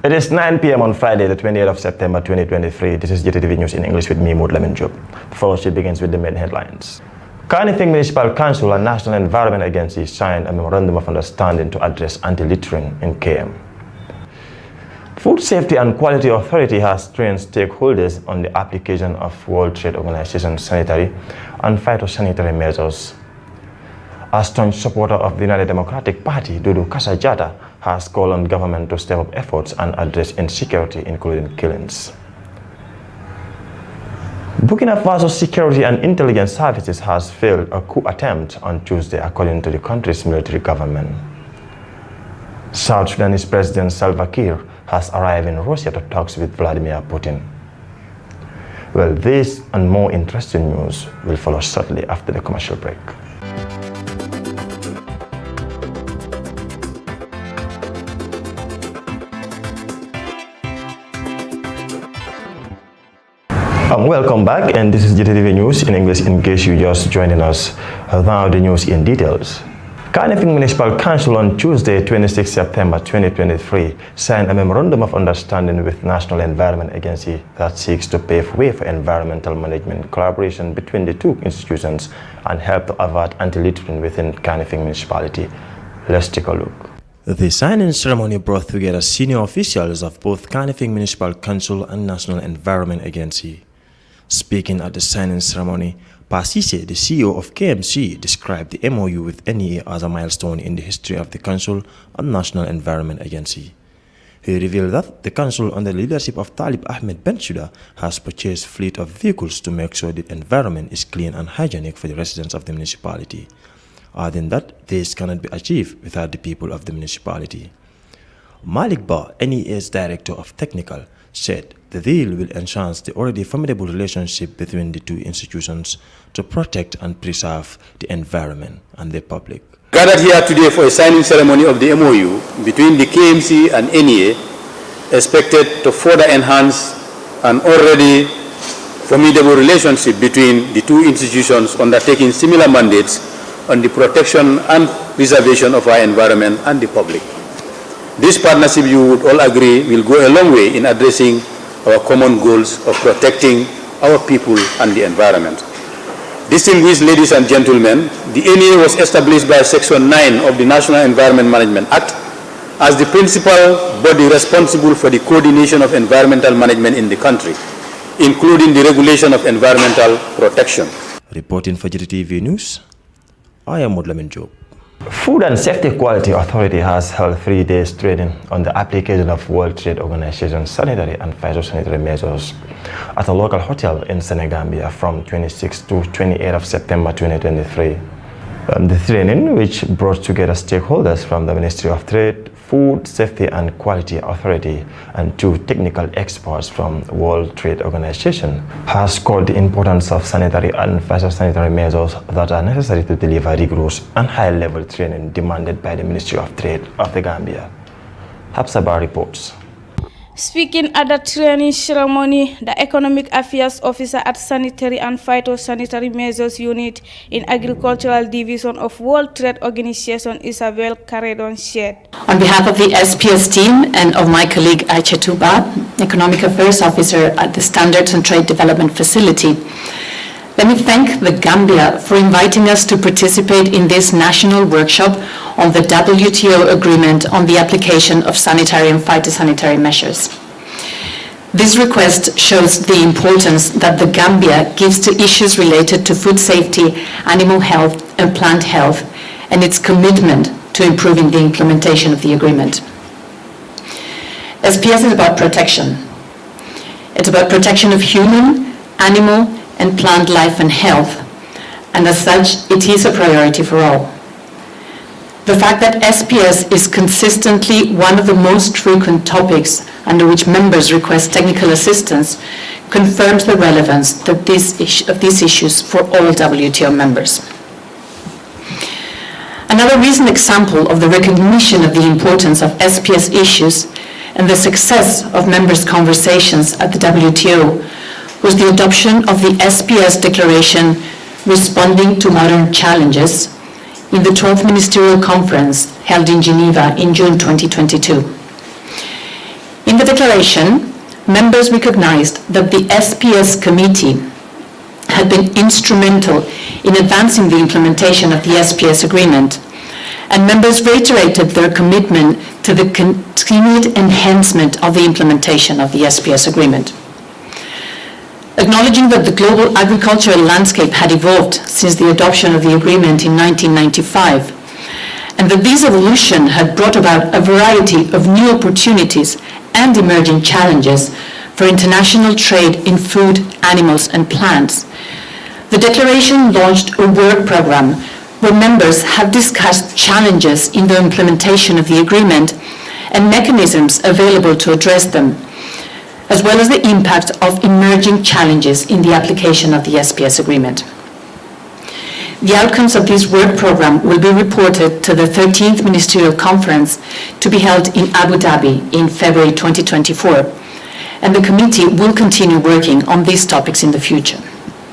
It is 9 p.m. on Friday, the 28th of September 2023. This is Gttv News in English with me, Gttv Job. First, it begins with the main headlines. Carnifing Municipal Council and National Environment Agency signed a memorandum of understanding to address anti-littering in KM. Food Safety and Quality Authority has trained stakeholders on the application of World Trade Organization sanitary and phytosanitary measures. A staunch supporter of the United Democratic Party, Dudu Kasajata, has called on government to step up efforts and address insecurity, including killings. Burkina Faso Security and Intelligence Services has failed a coup attempt on Tuesday, according to the country's military government. South Sudanese President Salva Kiir has arrived in Russia to talks with Vladimir Putin. Well, this and more interesting news will follow shortly after the commercial break. Welcome back, and this is Gttv News in English in case you just joining us. Now the news in details. Carnifing Municipal Council on Tuesday, 26 September 2023, signed a memorandum of understanding with National Environment Agency that seeks to pave way for environmental management collaboration between the two institutions and help to avert anti-littering within Carnifing Municipality. Let's take a look. The signing ceremony brought together senior officials of both Carnifing Municipal Council and National Environment Agency. Speaking at the signing ceremony, Pasise, the CEO of KMC, described the MOU with NEA as a milestone in the history of the Council and National Environment Agency. He revealed that the Council, under the leadership of Talib Ahmed Bensouda, has purchased a fleet of vehicles to make sure the environment is clean and hygienic for the residents of the municipality, adding that this cannot be achieved without the people of the municipality. Malik Ba, NEA's Director of Technical, said the deal will enhance the already formidable relationship between the two institutions to protect and preserve the environment and the public. Gathered here today for a signing ceremony of the MOU between the KMC and NEA, expected to further enhance an already formidable relationship between the two institutions undertaking similar mandates on the protection and preservation of our environment and the public. This partnership, you would all agree, will go a long way in addressing our common goals of protecting our people and the environment. Distinguished ladies and gentlemen, the NEA was established by Section 9 of the National Environment Management Act as the principal body responsible for the coordination of environmental management in the country, including the regulation of environmental protection. Reporting for Gttv News, I am Gttv Job. Food and Safety Quality Authority has held 3 days training on the application of World Trade Organization sanitary and phytosanitary measures at a local hotel in Senegambia from 26 to 28 of September 2023. The training, which brought together stakeholders from the Ministry of Trade, Food, Safety and Quality Authority and 2 technical experts from World Trade Organization, has called the importance of sanitary and phytosanitary measures that are necessary to deliver rigorous and high-level training demanded by the Ministry of Trade of the Gambia. Habsaba reports. Speaking at the training ceremony, the Economic Affairs Officer at Sanitary and Phytosanitary Measures Unit in Agricultural Division of World Trade Organization, Isabel Carredon, said. On behalf of the SPS team and of my colleague Aicha Tuba, Economic Affairs Officer at the Standards and Trade Development Facility, let me thank the Gambia for inviting us to participate in this national workshop on the WTO agreement on the application of sanitary and phytosanitary measures. This request shows the importance that the Gambia gives to issues related to food safety, animal health and plant health, and its commitment to improving the implementation of the agreement. SPS is about protection. It's about protection of human, animal, and plant life and health, and as such, it is a priority for all. The fact that SPS is consistently one of the most frequent topics under which members request technical assistance confirms the relevance of these issues for all WTO members. Another recent example of the recognition of the importance of SPS issues and the success of members' conversations at the WTO was the adoption of the SPS Declaration Responding to Modern Challenges in the 12th Ministerial Conference held in Geneva in June 2022. In the declaration, members recognized that the SPS committee had been instrumental in advancing the implementation of the SPS agreement, and members reiterated their commitment to the continued enhancement of the implementation of the SPS agreement. Acknowledging that the global agricultural landscape had evolved since the adoption of the agreement in 1995, and that this evolution had brought about a variety of new opportunities and emerging challenges for international trade in food, animals, and plants, the declaration launched a work program where members have discussed challenges in the implementation of the agreement and mechanisms available to address them, as well as the impact of emerging challenges in the application of the SPS agreement. The outcomes of this work program will be reported to the 13th Ministerial Conference to be held in Abu Dhabi in February 2024, and the committee will continue working on these topics in the future.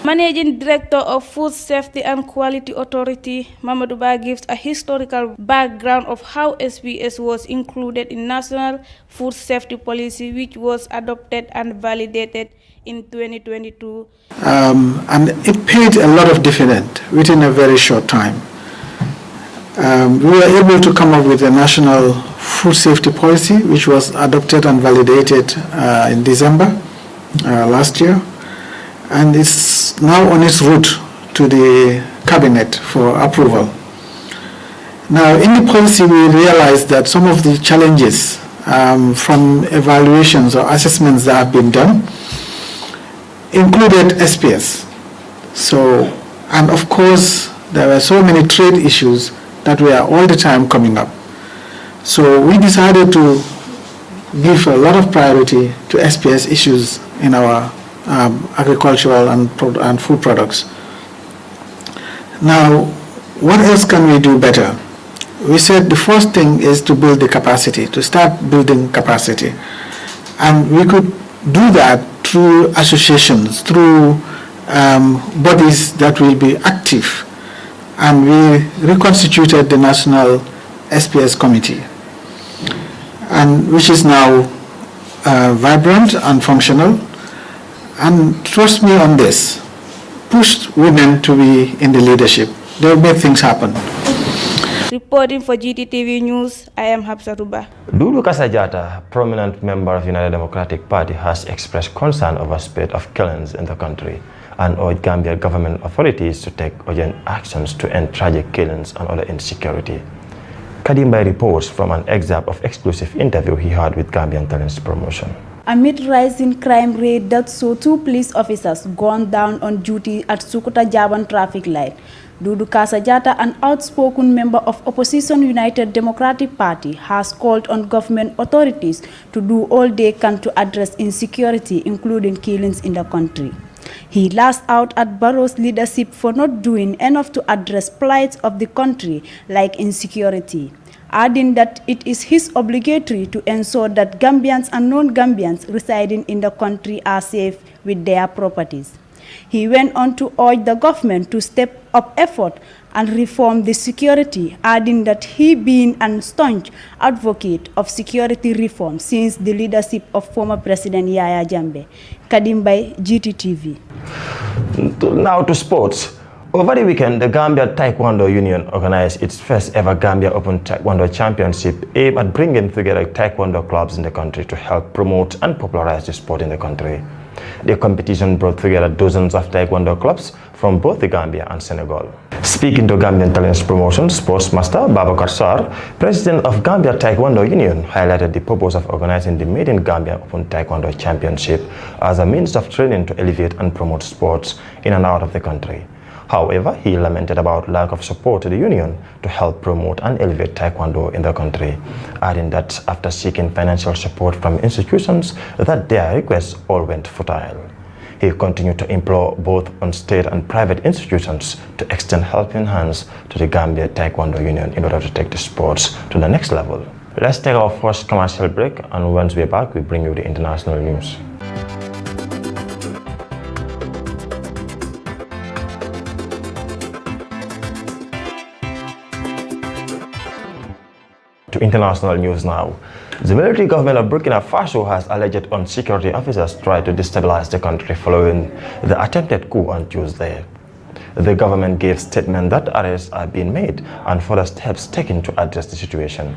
Managing Director of Food Safety and Quality Authority, Mamadou Ba, gives a historical background of how SPS was included in National Food Safety Policy, which was adopted and validated in 2022. And it paid a lot of dividend within a very short time. We were able to come up with a National Food Safety Policy, which was adopted and validated in December last year. And it's now on its route to the cabinet for approval. Now, in the policy, we realized that some of the challenges from evaluations or assessments that have been done included SPS. So, and of course, there were so many trade issues that were all the time coming up. So we decided to give a lot of priority to SPS issues in our agricultural and food products. Now, what else can we do better? We said the first thing is to build the capacity, to start building capacity. And we could do that through associations, through bodies that will be active. And we reconstituted the National SPS Committee, and which is now vibrant and functional. And trust me on this, push women to be in the leadership. They'll make things happen. Reporting for Gttv News, I am Habsatuba. Dudu Kasajata, prominent member of United Democratic Party, has expressed concern over spate of killings in the country and urged Gambia government authorities to take urgent actions to end tragic killings and other insecurity. Kadimbai reports from an excerpt of exclusive interview he had with Gambian Talents Promotion. Amid rising crime rate that saw 2 police officers gunned down on duty at Sukuta Jaban traffic light, Dudu Kasajata, an outspoken member of opposition United Democratic Party, has called on government authorities to do all they can to address insecurity, including killings in the country. He lashed out at Barrow's leadership for not doing enough to address plights of the country like insecurity, adding that it is his obligatory to ensure that Gambians and non-Gambians residing in the country are safe with their properties. He went on to urge the government to step up effort and reform the security, adding that he being a staunch advocate of security reform since the leadership of former President Yahya Jammeh. Kadimbai, Gttv. Now to sports. Over the weekend, the Gambia Taekwondo Union organized its first ever Gambia Open Taekwondo Championship aimed at bringing together Taekwondo clubs in the country to help promote and popularize the sport in the country. The competition brought together dozens of Taekwondo clubs from both the Gambia and Senegal. Speaking to Gambian Talents Promotion, Sportsmaster Babakar Sarr, president of Gambia Taekwondo Union, highlighted the purpose of organizing the Made in Gambia Open Taekwondo Championship as a means of training to elevate and promote sports in and out of the country. However, he lamented about lack of support to the union to help promote and elevate Taekwondo in the country, adding that after seeking financial support from institutions, that their requests all went futile. He continued to implore both on state and private institutions to extend helping hands to the Gambia Taekwondo Union in order to take the sports to the next level. Let's take our first commercial break, and once we're back, we bring you the international news. To international news now. The military government of Burkina Faso has alleged security officers tried to destabilize the country following the attempted coup on Tuesday. The government gave statement that arrests are being made and further steps taken to address the situation.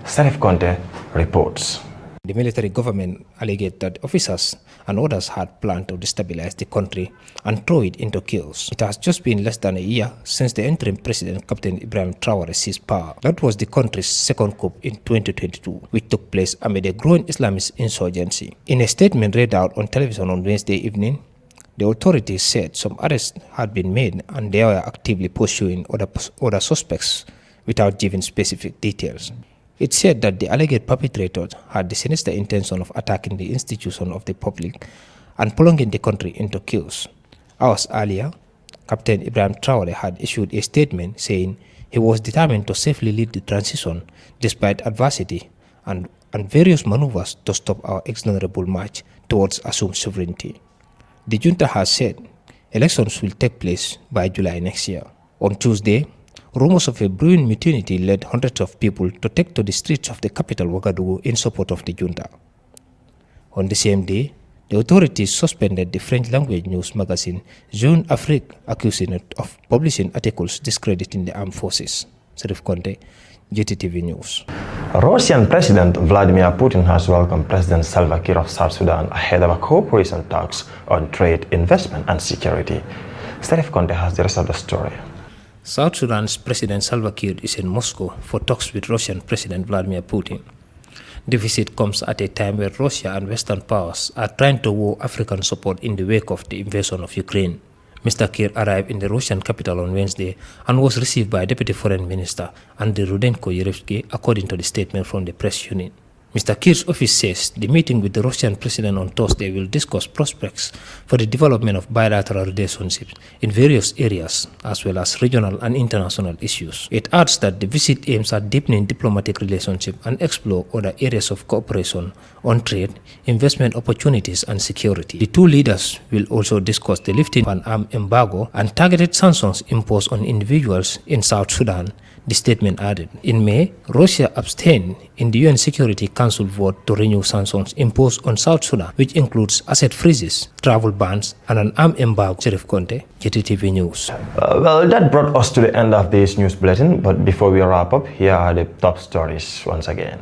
Sarif Conte reports. The military government alleged that officers and others had planned to destabilize the country and throw it into chaos. It has just been less than a year since the interim president, Captain Ibrahim Traore, seized power. That was the country's second coup in 2022, which took place amid a growing Islamist insurgency. In a statement read out on television on Wednesday evening, the authorities said some arrests had been made and they were actively pursuing other suspects without giving specific details. It said that the alleged perpetrators had the sinister intention of attacking the institution of the public and plunging the country into chaos. Hours earlier, Captain Ibrahim Traore had issued a statement saying he was determined to safely lead the transition despite adversity and various maneuvers to stop our exhonorable march towards assumed sovereignty. The junta has said elections will take place by July next year. On Tuesday, rumors of a brewing mutiny led hundreds of people to take to the streets of the capital Ouagadougou in support of the junta. On the same day, the authorities suspended the French-language news magazine Jeune Afrique, accusing it of publishing articles discrediting the armed forces. Sarif Conte, Gttv News. Russian President Vladimir Putin has welcomed President Salva Kiir of South Sudan ahead of a cooperation talks on trade, investment and security. Sarif Conte has the rest of the story. South Sudan's President Salva Kiir is in Moscow for talks with Russian President Vladimir Putin. The visit comes at a time where Russia and Western powers are trying to woo African support in the wake of the invasion of Ukraine. Mr. Kiir arrived in the Russian capital on Wednesday and was received by Deputy Foreign Minister Andriy Rudenko-Yerevsky, according to the statement from the press unit. Mr. Kiir's office says the meeting with the Russian president on Thursday will discuss prospects for the development of bilateral relationships in various areas, as well as regional and international issues. It adds that the visit aims at deepening diplomatic relationships and explore other areas of cooperation on trade, investment opportunities, and security. The two leaders will also discuss the lifting of an arms embargo and targeted sanctions imposed on individuals in South Sudan, the statement added. In May, Russia abstained in the UN Security Council vote to renew sanctions imposed on South Sudan, which includes asset freezes, travel bans, and an arms embargo. Sarif Conte, Gttv News. Well, that brought us to the end of this news bulletin, but before we wrap up, here are the top stories once again.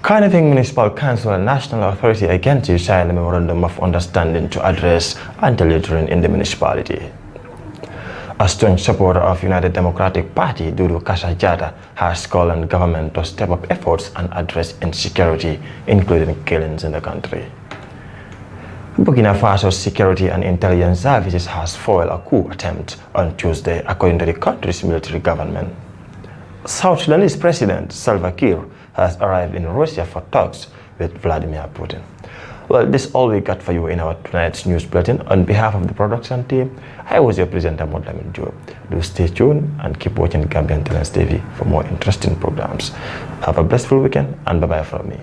Cardiff Municipal Council and National Authority Agency signed a memorandum of understanding to address anti-littering in the municipality. A staunch supporter of United Democratic Party, Dudu Kasajata, has called on government to step up efforts and address insecurity, including killings in the country. Burkina Faso's security and intelligence services has foiled a coup attempt on Tuesday, according to the country's military government. South Sudanese President Salva Kiir has arrived in Russia for talks with Vladimir Putin. Well, this is all we got for you in our tonight's news bulletin. On behalf of the production team, I was your presenter, Modlamin Joe. Do stay tuned and keep watching Gambian Talents TV for more interesting programs. Have a blissful weekend and bye-bye from me.